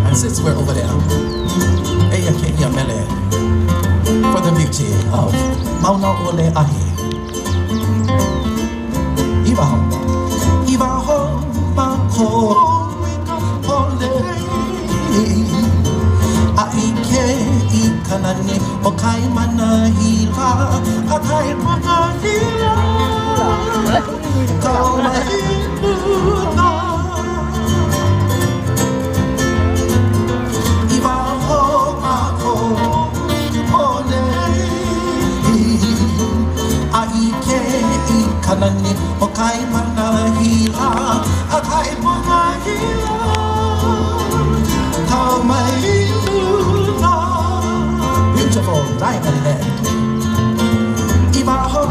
And since we're over there, Eya Kenya Mele, for the beauty of Mauna Ole Ahi. Iwaho, Iwaho, Mako, Ole, Aike, Ikanani, o Kaimana, Hila, a Kaimana, Hila, Kamaʻāina. Iwaho, Mako, Ole, Aike, Ikanani, o Kaimana, Hila, a Kaimana, Hila, Kamaʻāina. Beautiful diamond head. Iwaho,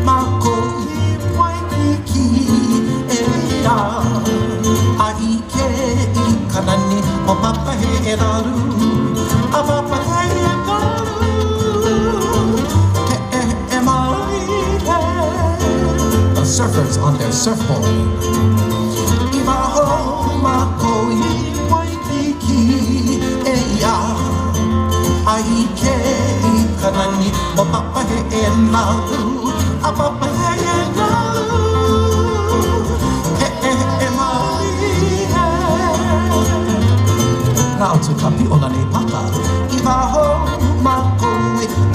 Mako, Waikiki, Eya, Aike, Ikanani, o Papa he eraru, a Papa he eraru, e mai he. The surfers on their surfboard. Iwaho, Mako, Waikiki, Eya, Aike, Ikanani, o Papa he eraru, a Papa he eraru, e mai he. Now to Kapiʻolani Paka. Iwaho, Mako,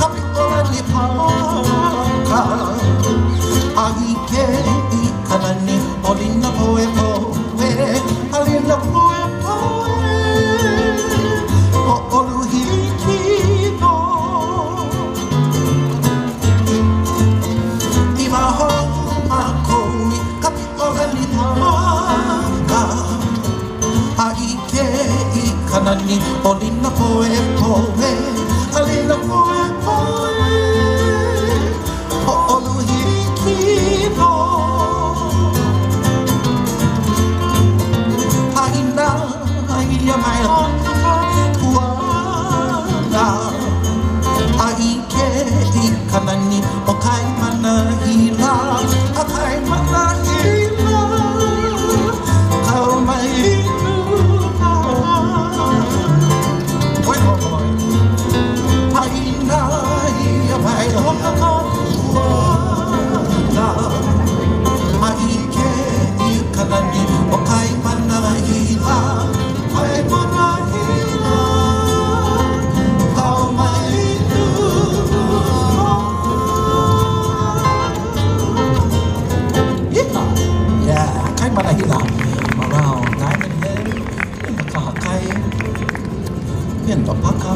Kapiʻolani Paka. Aike, Ikanani, Olina Poe Poe, Alina Poe Poe, O Oluhiki no. Iwaho, Mako, Kapiʻolani Paka. Aike, Ikanani, Olina Poe Poe, Alina Poe Poe, O Oluhiki no. Aina, aia mai kuana. Aike, Ikanani, o Kaimana, Hila, a Kaimana, Hila, Kamaʻāina. Bueno, aina, aia mai kuana. Aike, Ikanani, o Kaimana, Hila, Kaimana, Hila, Kamaʻāina. Yeah, Kaimana Hila, around diamond head, in the kahakai, in the paka.